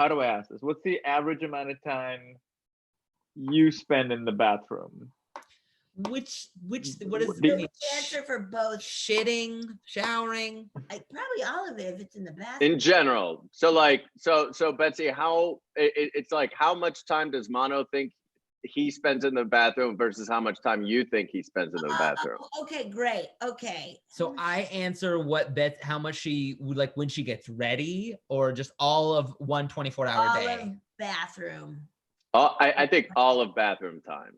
do I ask this? What's the average amount of time you spend in the bathroom? what is The- Answer for both. shitting, showering? Probably all of it if it's in the bathroom. In general. So like, so Betsy, it's like, how much time does Mano think he spends in the bathroom versus how much time you think he spends in the bathroom? Okay, great. Okay. So I answer how much she would like when she gets ready, or just all of one 24-hour All day. of bathroom. I think all of bathroom time.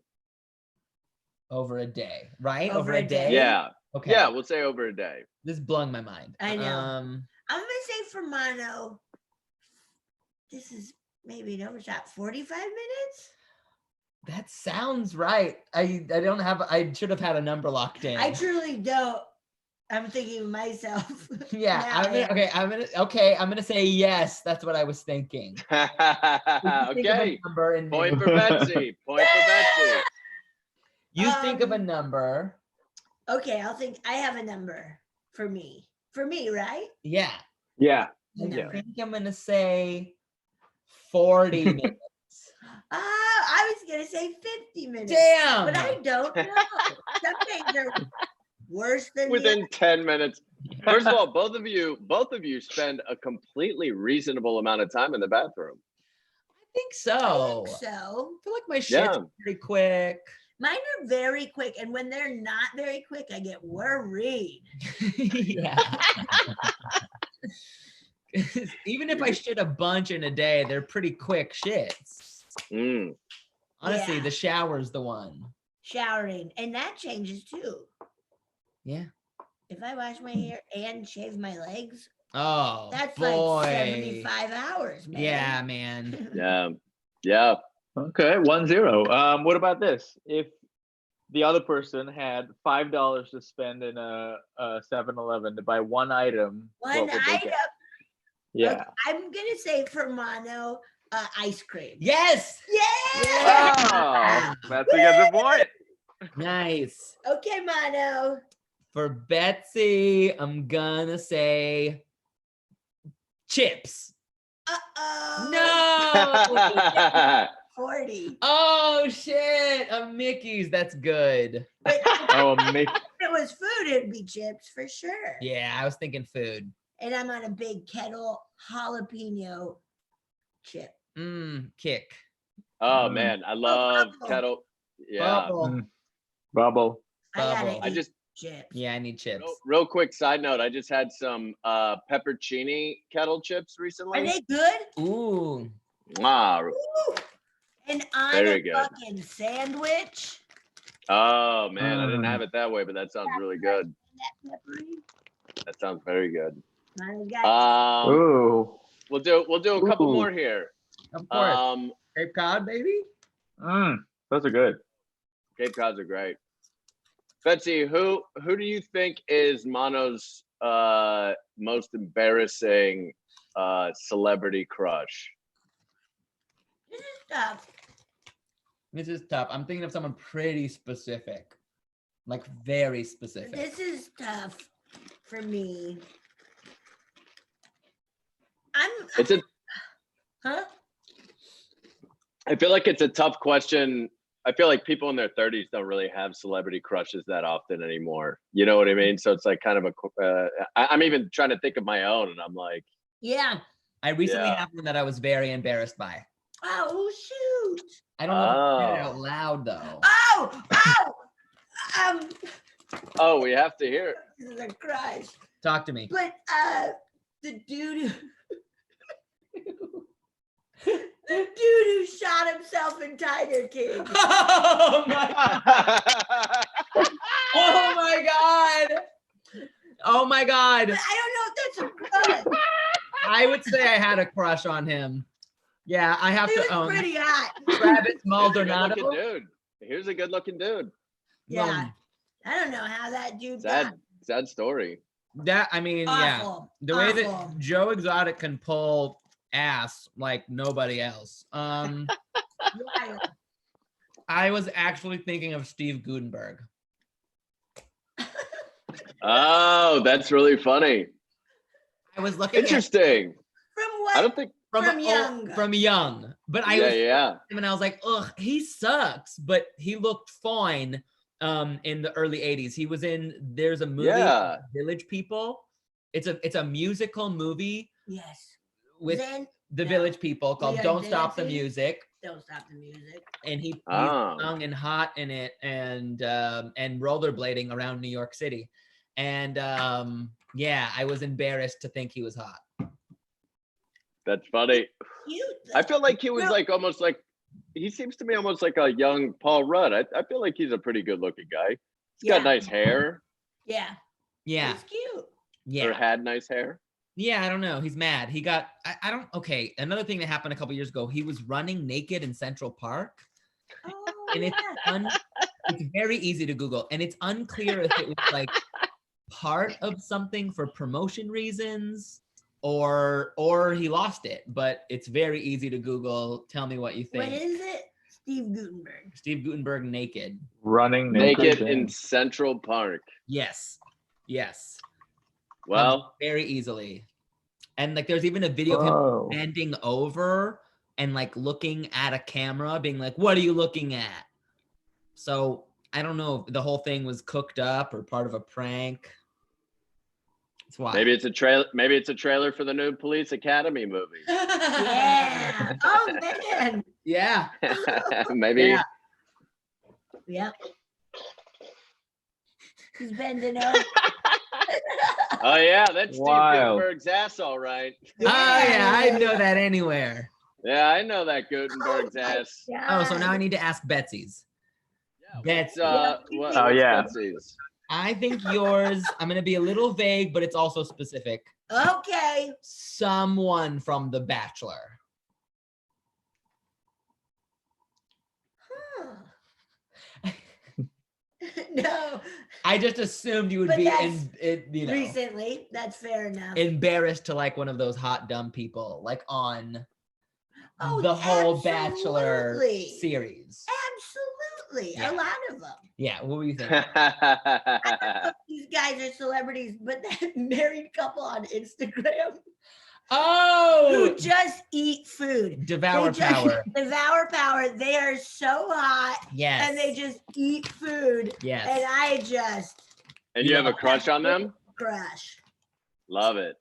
Over a day, right? Over a day. Yeah. Okay. Yeah, we'll say over a day. This is blowing my mind. I know. I'm gonna say for Mano, this is maybe an overshot. 45 minutes. That sounds right. I don't have. I should have had a number locked in. I truly don't. I'm thinking of myself. Yeah. Now, I'm gonna say yes. That's what I was thinking. Okay. Point for Betsy. Point for Betsy. You think of a number. Okay, I have a number for me. For me, right? Yeah. Yeah. A I number. think I'm gonna say 40 minutes. I was gonna say 50 minutes. Damn. But I don't know. Some days are worse than Within 10 minutes. First of all, both of you spend a completely reasonable amount of time in the bathroom. I think so. So I feel like my shit's Yeah. pretty quick. mine are very quick, and when they're not very quick, I get worried. Yeah. 'Cause even if I shit a bunch in a day, they're pretty quick shits. Mm. Honestly, Yeah. the shower's the one. Showering, and that changes too. Yeah. If I wash my hair and shave my legs, Oh, that's boy. like 75 hours, man. Yeah, man. Yeah. Yeah. Okay, 1-0. What about this? If the other person had $5 to spend in a 7-Eleven to buy one item, what One would they item. get? Yeah. Okay, I'm gonna say for Mano, ice cream. Yes. Yeah. Oh, that's a good point. Nice. Okay, Mano. For Betsy, I'm gonna say chips. Uh-oh. No. 40. Oh shit, a Mickey's. That's good. But Oh, make if it was food, it'd be chips for sure. Yeah, I was thinking food. And I'm on a big kettle jalapeno chip. Kick. Oh man, I love bubble. kettle. Yeah. Bubble. bubble. I gotta Bubble. I eat just chips. Yeah, I need chips. real quick side note, I just had some peppercini kettle chips recently. Are they good? Ooh. Wow. Ooh. And on Very a good. fucking sandwich. Oh man, I didn't have it that way, but that sounds really good. That peppery. That sounds very good. Mano's got Ooh. We'll do a couple Ooh. more here. Of course. Um, Cape Cod, baby. Those are good. Cape Cods are great. Betsy, who do you think is Mano's most embarrassing celebrity crush? this is tough. This is tough. I'm thinking of someone pretty specific. Like very specific. This is tough for me. It's a Huh? I feel like it's a tough question. I feel like people in their 30s don't really have celebrity crushes that often anymore. You know what I mean? So it's like kind of I'm even trying to think of my own, and I'm like, Yeah. I recently Yeah. had one that I was very embarrassed by. Oh shoot. I don't know if I said it Oh. out loud though. Oh, we have to hear it. This is a crush. Talk to me. But the dude who shot himself in Tiger King. Oh my Oh my god. Oh my god. I don't know if that's a crush. I would say I had a crush on him. Yeah, I have He to was own pretty hot. Travis Here's a Maldonado. good-looking dude. Here's a good-looking dude. Yeah. I don't know how that dude got Sad story. That I mean, yeah. awful. The way awful. that Joe Exotic can pull ass like nobody else. Wild. I was actually thinking of Steve Gutenberg. Oh, that's really funny. I was looking Interesting. From what? I don't think. From Young. From Young. But I Yeah, was yeah. and I was like, ugh, he sucks. But he looked fine in the early 80s. He was in there's a movie Yeah. Village People. It's a musical movie Yes. with Then the No. Village People called We Are Don't Stop the Dancing. Music. Don't stop the music. And he's Oh. young and hot in it and rollerblading around New York City. And yeah, I was embarrassed to think he was hot. That's funny. Cute. I feel like he was No. like almost like he seems to me almost like a young Paul Rudd. I feel like he's a pretty good looking guy. He's got nice hair. Yeah. Yeah. He's cute. Or Yeah. had nice hair. Yeah, I don't know. He's mad. He got I don't okay. Another thing that happened a couple years ago, he was running naked in Central Park. Oh, And yeah. it's very easy to Google. And it's unclear if it was like part of something for promotion reasons or he lost it. But it's very easy to Google. Tell me what you think. What is it? Steve Gutenberg. Steve Gutenberg naked. Running Naked in Central Park. Yes. Yes. Well, Very easily. And like there's even a video of him Oh. bending over and like looking at a camera, being like, "What are you looking at?" So I don't know if the whole thing was cooked up or part of a prank. It's wild. maybe it's a trailer. Maybe it's a trailer for the new Police Academy movie. Yeah. Oh man. Yeah. Maybe. Yeah. Yeah. He's bending over. Oh yeah, that's Steve Wild. Gutenberg's ass, all right. Oh yeah, I know that anywhere. Yeah, I know that Gutenberg's ass. Oh, so now I need to ask Betsy's. Yeah, Betsy. what's Oh, yeah. Betsy's? I think yours, I'm gonna be a little vague, but it's also specific. Okay. Someone from The Bachelor. Huh. No. I just assumed you would But be that's Recently, that's fair enough. embarrassed to like one of those hot dumb people, like on Oh, the whole Bachelor absolutely. series. Absolutely. Yeah. A lot of them. Yeah, what were you thinking? I don't know if these guys are celebrities, but that married couple on Instagram Oh, who just eat food. Devour They just Power. Devour Power. They are so hot Yes. and they just eat food. Yes. And I just And you have a crush on them? crush. Love it.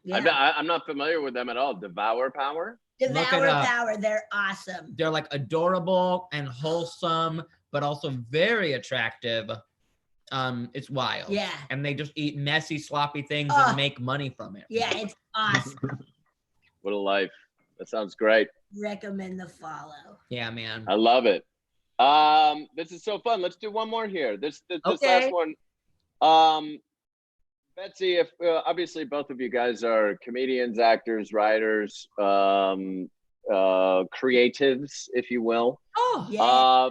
Yeah. I'm not familiar with them at all. Devour Power? Look it Devour up. Power. They're awesome. They're like adorable and wholesome, but also very attractive. It's wild. Yeah. And they just eat messy, sloppy things Ugh. and make money from it. Yeah, it's awesome. What a life. That sounds great. Recommend the follow. Yeah, man. I love it. This is so fun. Let's do one more here. This Okay. last one. Betsy, if obviously both of you guys are comedians, actors, writers, creatives, if you will. Oh, Yeah.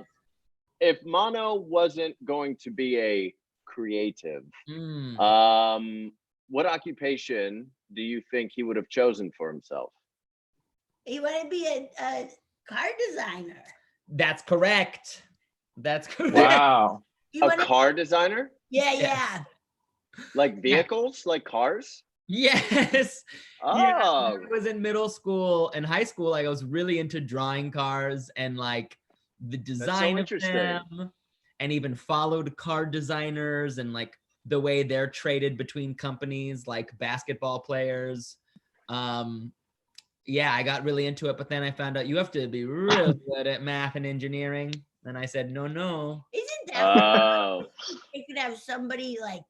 If Mano wasn't going to be a creative, mm. what occupation do you think he would have chosen for himself? You want to be a car designer. That's correct. That's correct. Wow. You A wanna, car designer? yeah, Yes. yeah. Like vehicles? Like cars? Yes. Oh, Yeah, when I was in middle school and high school, like I was really into drawing cars and like the design of interesting. them, and even followed car designers and like the way they're traded between companies, like basketball players. Yeah, I got really into it, but then I found out you have to be really good at math and engineering. And I said, no. Isn't that Oh, you could have somebody like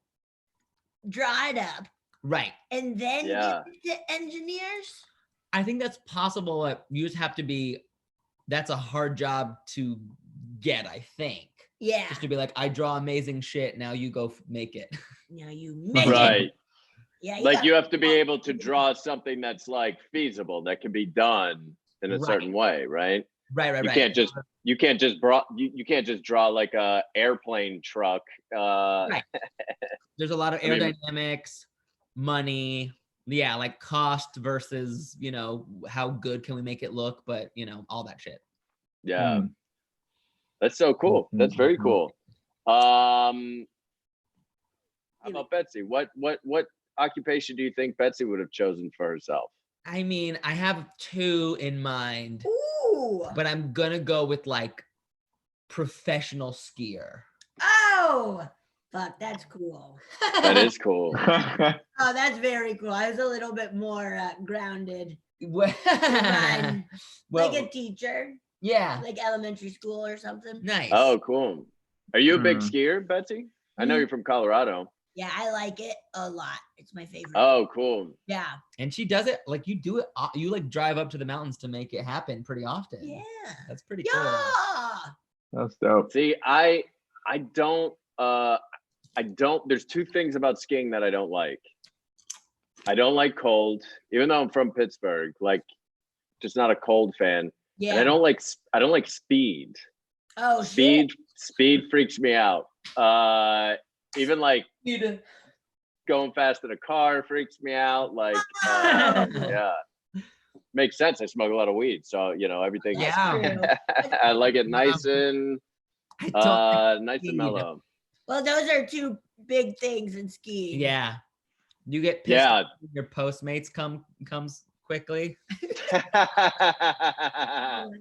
draw it up Right. and then Yeah. get to engineers? I think that's possible. You just have to be, that's a hard job to get, I think. Yeah. Just to be like, I draw amazing shit. Now you go make it. Now you make it. right. Yeah. Like you have to be able to draw something that's like feasible, that can be done in a Right. certain way, right? Right. You can't just you can't just draw like a airplane truck. Right. There's a lot of I mean- aerodynamics, money, yeah, like cost versus, how good can we make it look, but all that shit. Yeah. That's so cool. That's very cool. How about Betsy? What occupation do you think Betsy would have chosen for herself? I mean, I have two in mind, Ooh. but I'm gonna go with like professional skier. Oh, fuck, that's cool. That is cool. Oh, that's very cool. I was a little bit more grounded. Well, Like a teacher, yeah, like elementary school or something. nice. Oh, cool. Are you a big skier, Betsy? I know you're from Colorado. Yeah, I like it a lot. It's my favorite. Oh, cool. Yeah. And she does it like you do it. You like drive up to the mountains to make it happen pretty often. Yeah. That's pretty cool. Yeah. That's dope. See, I don't there's two things about skiing that I don't like. I don't like cold, even though I'm from Pittsburgh, like just not a cold fan. Yeah. And I don't like speed. Oh, Speed shit. freaks me out. Even like going fast in a car freaks me out. Like yeah. Makes sense. I smoke a lot of weed, so everything. Yeah. I like it nice and I don't nice and speed. mellow. Well, those are two big things in skiing. Yeah. You get pissed Yeah. off when your Postmates comes quickly.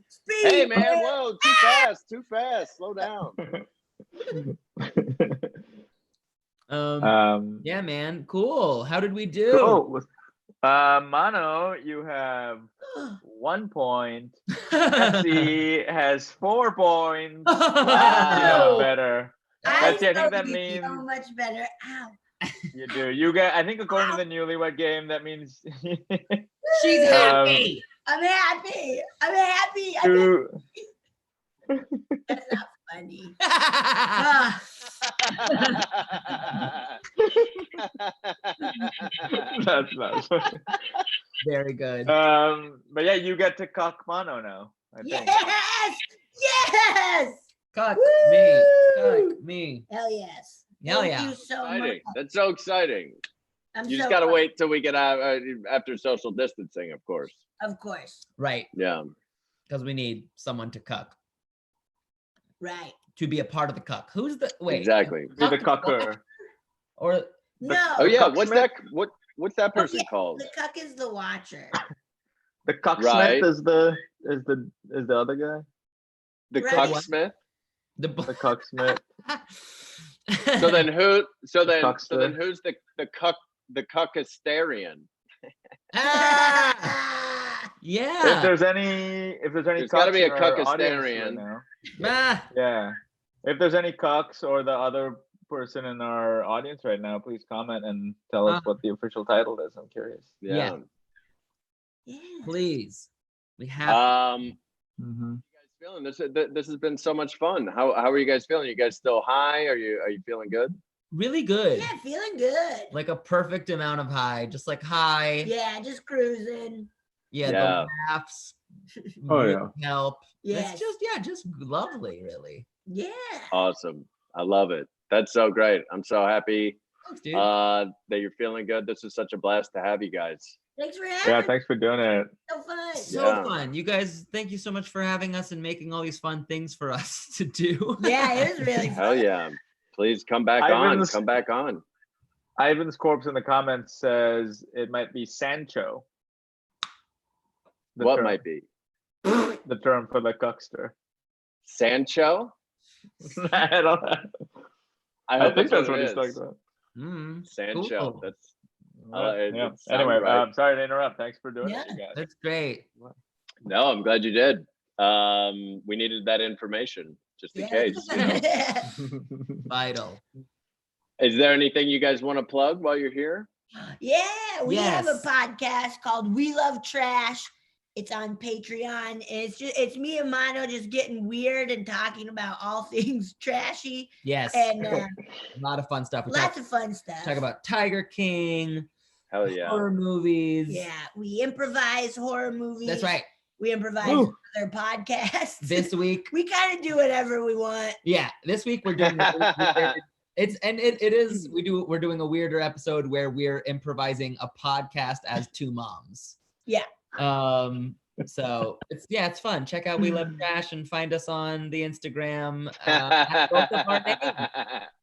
Speed. Hey man, whoa, too fast. Slow down. Yeah, man. Cool. How did we do? Cool. Mano, you have 1 point. Betsy has 4 points. Wow. Better. I Betsy, I think that feel means so much better. Ow. you do. You get. I think according to the newlywed game, that means She's happy. I'm happy. I'm happy. two. That's not funny. Ah, That's not. Very good. But yeah, you get to cock Mano now. I think. yes. Yes. Cuck Woo! me. Cuck me. Hell yes. Hell Thank yeah. you so much. Exciting. That's so exciting. I'm You so just gotta glad. wait till we get out after social distancing, of course. Of course. Right. Yeah. Because we need someone to cuck. Right. To be a part of the cuck. Who's the wait? Exactly. Be the cucker. Or No. Oh yeah, what's Cucksmith? that? What's that person Okay, called? The cuck is the watcher. The cocksmith Right. is the other guy. The Right. cucksmith. The cocksmith. So then who's Cuckster. the cuckasterian? Ah, If yeah. there's any There's gotta be a cucks in our audience cuckasterian. right now, Ah, yeah. If there's any cucks or the other person in our audience right now, please comment and tell us what the official title is. I'm curious. Yeah. Yeah. please. We have How Mm-hmm. you guys feeling? This has been so much fun. How are you guys feeling? You guys still high? Are you feeling good? really good. Yeah, feeling good. Like a perfect amount of high. Just like high. Yeah, just cruising. Yeah, Yeah. the laughs. Oh, really yeah. help. Yes. It's just lovely, really. Yeah. Awesome. I love it. That's so great. I'm so happy Thanks, dude. that you're feeling good. This is such a blast to have you guys. Thanks for having Yeah, me. thanks for doing it. So fun. So Yeah. fun. You guys, thank you so much for having us and making all these fun things for us to do. Yeah, it was really fun. Hell yeah. Please come back Ivan's- on. Come back on. Ivan's corpse in the comments says it might be Sancho. What might be? the term for the cuckster? Sancho? I don't. I I hope think that's what what it he's is. talking about. Sancho. Cool. That's Yeah. it sounds Anyway, right. I'm sorry to interrupt. Thanks for doing it, Yeah. you guys. That's great. No, I'm glad you did. We needed that information just in case. You know? Vital. Is there anything you guys want to plug while you're here? Yeah, we have a Yes. podcast called We Love Trash. It's on Patreon. And it's me and Mano just getting weird and talking about all things trashy Yes. and A lot of fun stuff. We lots of fun stuff. talk about Tiger King, Hell yeah. horror movies. Yeah, we improvise horror movies. That's right. We improvise Woo. other podcasts. This week, we kind of do whatever we want. yeah, this week we're doing we're doing a weirder episode where we're improvising a podcast as two moms. Yeah. So it's fun. Check out We Love Trash and find us on the Instagram. At both of our names.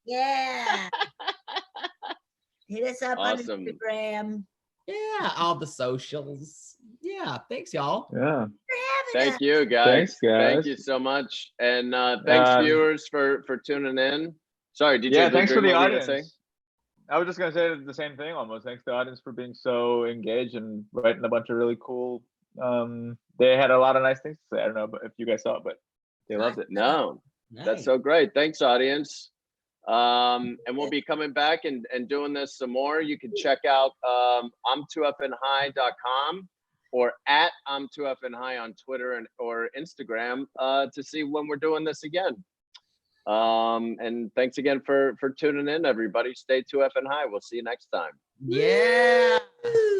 Yeah. Hit us up Awesome. on Instagram. Yeah, all the socials. Yeah, thanks y'all. Yeah. Thank you, guys. Thanks, guys. Thank you so much. And thanks, viewers, for tuning in. Sorry, DJ Yeah, Blue thanks for Dream, the what were you gonna audience. I was just gonna say the same thing almost. Thanks to the audience for being so engaged and writing a bunch of really cool. They had a lot of nice things to say. I don't know if you guys saw it, but they loved it. No, Nice. that's so great. Thanks, audience. And we'll be coming back and doing this some more. You can check out I'm2FNHigh.com or at I'm2FNHigh on Twitter or Instagram to see when we're doing this again. And thanks again for tuning in, everybody. Stay 2FN High. We'll see you next time. Yeah. Woo!